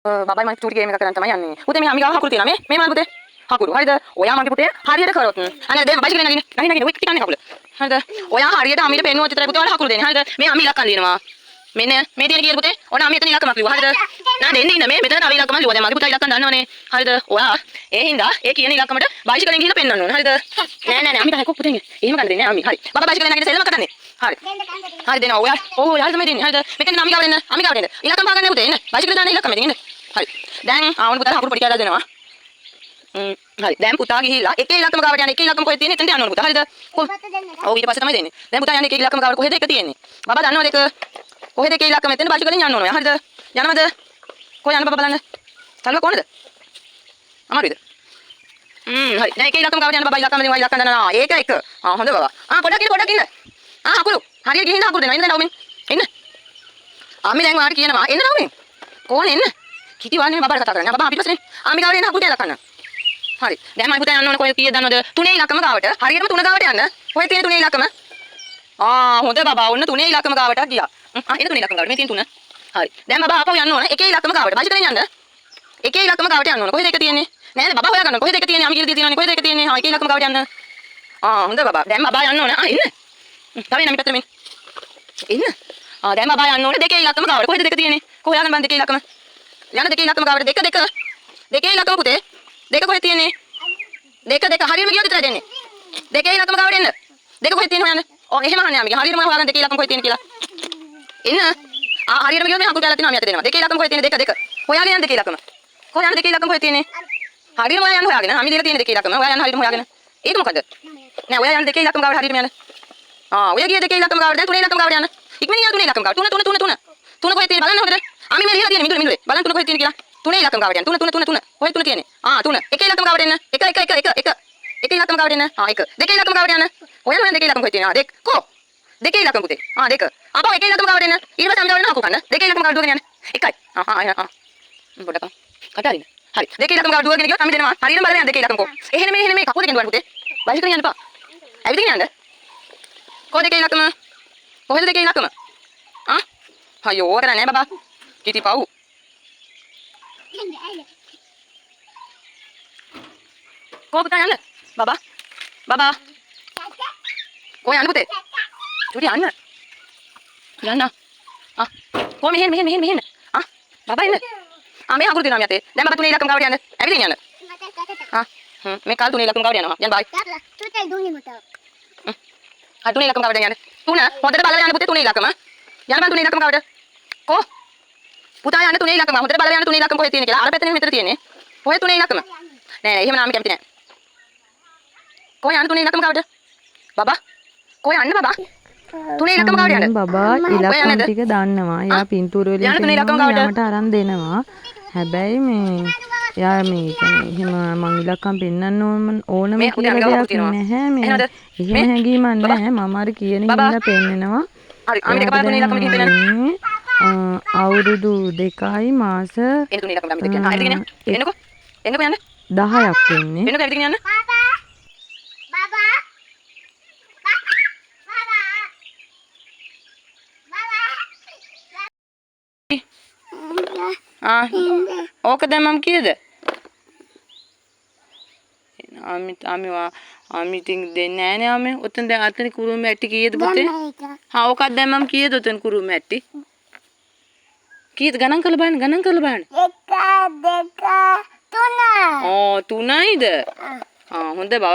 බබයි මම චූටි ගේම් එකක් කරන් තමයි යන්නේ. පුතේ මේ අම්මිගාව හකුරු තියෙනවා මේ මල් පුතේ. හකුරු. හරිද? ඔයා මගේ පුතේ හරියට කරොත්. අනේ දැන් බයිසිකලෙන් නගින්න. ඔය ටිකන්නේ කකුල. හරිද? ඔයා හරියට අම්මිට පෙන්නුවොත් විතරයි පුතේ ඔයාලා හකුරු දෙන්නේ. හරිද? මේ අම්මි ඉලක්කම් දිනනවා. මෙන්න මේ තියෙන කීයද පුතේ? ඔන්න අම්මි එතන ඉලක්කමක් ලිව්වා. හරිද? නා දෙන්න ඉන්න මේ මෙතන තව ඉලක්කමක් ලිව්වා. දැන් මගේ පුතා ඉලක්කම් දන්නවනේ. හරිද? ඔයා ඒ හින්දා ඒ කියන ඉලක්කමට බයිසිකලෙන් ගිහිල්ලා පෙන්වන්න ඕන. හරිද? නෑ අම්මිට හකුරු පුතේ. එහෙම ගන්න දෙන්නේ නෑ අම්මි. හරි. බබා බයිසිකලෙන් නැගිට සෙල්ලමක් කරන්නේ. හරි. හරි දෙනවා. ඔයා ඔයාලා තමයි දෙන්නේ. හරිද? මෙතන අම්මිගාව දෙන්න. අම්මිගාව දෙන්න. ඉලක්කම් පහගන්න පුතේ එන්න. බයිසිකල දාන්න ඉලක්කම දෙන්න. හරි. දැන් ආවුන පුතාට හකුරු පොඩි කෑල්ලක් දෙනවා. හරි. දැන් පුතා ගිහිල්ලා එක ඉලක්කම ගාවට යන්න. එක ඉලක්කම කොහෙද තියෙන්නේ? එතනට යන්න ඕන පුතා. හරිද? ඔව් ඊට පස්සේ තමයි දෙන්නේ. දැන් පුතා යන්නේ එක ඉලක්කම ගාවට කොහෙද එක තියෙන්නේ? බබා දන්නවද එක? කොහෙද එක ඉලක්කම එතන බයිසිකලෙන් යන්න ඕන. හරිද? යනවද? කොහෙ යන්න බබා බලන්න. තල්ව කොහොමද? අමාරුයිද? හරි. දැන් එක ඉලක්කම ගාවට යන්න බබා ඉලක්කම දෙනවා ඉලක්කම දන්නවා. ඒක එක. හොඳ බබා. පොඩ්ඩක් ඉන්න. හකුරු. හරියට ගිහින් හකුරු දෙනවා. එන්න නවමින්. එන්න. අම්මි දැන් වාට කියනවා. එන්න නවමින්. කොහොනේ එන්න? කිටි වන්නේ බබාට කතා කරන්නේ. බබා පිටිපස්සනේ. අම්මි ගාවට එන්න හකුරු දෙලා කන්න. හරි. දැන් මම පුතා යන්න ඕන කොහෙද කීයද දන්නවද? තුනේ ඉලක්කම ගාවට. හරියටම තුන ගාවට යන්න. කොහෙද තියෙන තුනේ ඉලක්කම? හොඳ බබා. ඔන්න තුනේ ඉලක්කම ගාවට ගියා. එන්න තුනේ ඉලක්කම ගාවට. මේ තියෙන තුන. හරි. දැන් බබා ආපහු යන්න ඕන. එකේ ඉලක්කම ගාවට. බයිසිකලෙන් යන්න. එකේ ඉලක්කම ගාවට යන්න ඕන. කොහෙද එක තියෙන්නේ? නෑ බබා හොයාගන්න. කොහෙද එක තියෙන්නේ? අම්මි කියලා තියෙනවනේ. කොහෙද එක තියෙන්නේ? එකේ ඉලක්කම ගාවට යන්න. හොඳ බබා. දැන් බබා යන්න ඕන. එන්න. තව එන්න පිටතට මෙන්න. එන්න. දැන් බබා යන්න ඕනේ දෙකේ ඉලක්කම ගාවට. කොහෙද දෙක තියෙන්නේ? කොහොයාගෙන බන් දෙකේ ඉලක්කම. යන්න දෙකේ ඉලක්කම ගාවට දෙක. දෙකේ ඉලක්කම පුතේ. දෙක කොහෙද තියෙන්නේ? දෙක හරියම ගියොත් විතරයි දෙන්නේ. දෙකේ ඉලක්කම ගාවට එන්න. දෙක කොහෙද තියෙන්නේ හොයන්න. එහෙම අහන්නේ අම්මිගේ. හරියටම හොයාගන්න දෙකේ ඉලක්කම කොහෙද තියෙන්නේ කියලා. එන්න. හරියටම ගියොත් මේ හකුරු කැලලා තියෙනවා අම්මියට දෙනවා. දෙකේ ඉලක්කම කොහෙද තියෙන්නේ? දෙක. හොයාගෙන යන්න දෙකේ ඉලක්කම. කොහොම යන්න දෙකේ ඉලක්කම කොහෙද තියෙන්නේ? හරියටම ඔයා යන්න හොයාගෙන. අම්මි දීලා තියෙන දෙකේ ඉලක්කම. ඔයා යන්න හරියටම හොයාගෙන. ඒක මොකද? නෑ ඔයා යන්න දෙකේ ඉලක්කම ගාවට හරියටම යන්න. ඔයා ගියේ දෙකේ ඉලක්කම ගාවට දැන් තුනේ ඉලක්කම ගාවට යන්න. ඉක්මනින් යන්න තුනේ ඉලක්කම ගාවට. තුන කොහෙද තියෙන්නේ බලන්න හොඳට. අම්මි මේ ලියලා තියෙන්නේ මිදුලේ. බලන්න තුන කොහෙද තියෙන්නේ කියලා. තුනේ ඉලක්කම ගාවට යන්න. තුන. කොහෙද තුන තියෙන්නේ? තුන. එකේ ඉලක්කම ගාවට එන්න. එක. එකේ ඉලක්කම ගාවට එන්න. එක. දෙකේ ඉලක්කම ගාවට යන්න. ඔයා හොයන දෙකේ ඉලක්කම කොහෙද තියෙන්නේ? දෙක. කො. දෙකේ ඉලක්කම පුතේ. දෙක. ආපහු එකේ ඉලක්කම ගාවට එන්න. ඊට පස්සේ අම්මලා වෙන හකු ගන්න. දෙකේ ඉලක්කම ගාවට දුවගෙන යන්න. එකයි. පොඩ්ඩක්. කටහරින්න. හරි. දෙකේ ඉලක්කම ගාවට දුවගෙන ගියොත් අම්මි දෙනවා. හරියටම බලන්න යන්න දෙකේ ඉලක්කම කො. එහෙන මේ කකුල දෙකෙන් දුවන්න පුතේ. බයිසිකලෙන් යන්න එපා. ඇවිදින්න යන්න. කො දෙකේ ඉලක්කම? කොහෙද දෙකේ ඉලක්කම? අයියෝ කරන්නේ නැහැ බබා. කිටි පව්. කො පුතා යන්න. බබා. කො යන්න පුතේ? චුටි යන්න. කො මෙහෙන්. බබා ඉන්න. මේ හකුරු දෙනවා මියතේ. දැන් බබා තුනේ ඉලක්කම ගාවට යන්න. ඇවිදින්න යන්න. මේ කාල් තුනේ ඉලක්කම ගාවට යනවා. යන්න බයි. තුනේ දුන්නේ මට. තුනේ ඉලක්කම ගාවට යන්න. තුන හොඳට බලලා යන්න පුතේ තුනේ ඉලක්කම. යන්න බන් තුනේ ඉලක්කම ගාවට. කො පුතා යන්න තුනේ ඉලක්කම. හොඳට බලලා යන්න තුනේ ඉලක්කම කොහෙද තියෙන්නේ කියලා. අර පැත්තේ මෙතන තියෙන්නේ. කොහෙද තුනේ ඉලක්කම? නෑ එහෙම නාම කැමති නෑ. කො යන්න තුනේ ඉලක්කම ගාවට? බබා. කො යන්න බබා? තුනේ ඉලක්කම ගාවට යන්න. බබා ඉලක්කම් ටික දන්නවා. එයා පින්තූර වලින් යමට අරන් දෙනවා. හැබැයි එයා මේ කියන්නේ එහෙම මං ඉලක්කම් පෙන්වන්න ඕනම කියලා දෙයක් නැහැ. එහෙම හැංගීමක් නැහැ. මම අර කියන හින්දා පෙන්නනවා. හරි අම්මි දෙක පාර තුනේ ඉලක්කම ගිහින් පෙන්නන්න. අවුරුදු 2යි මාස එන්න තුනේ ඉලක්කම ගන්න දෙක. ඇවිදගෙන යන්න. එන්නකෝ යන්න. 10ක් වෙන්නේ. එන්නකෝ ඇවිදගෙන යන්න. ඕක දැන් මම කීයද? අම්මි තින් දෙන්නේ නැහැ නේ අම්මේ. ඔතන දැන් අතන කුරුම ඇටි කීයද පුතේ? ඕකක් දැන් මම කීයද ඔතන කුරුම ඇටි? කීයද ගණන් කරලා බලන්න. 1 2 3. 3යිද? හොඳ බව.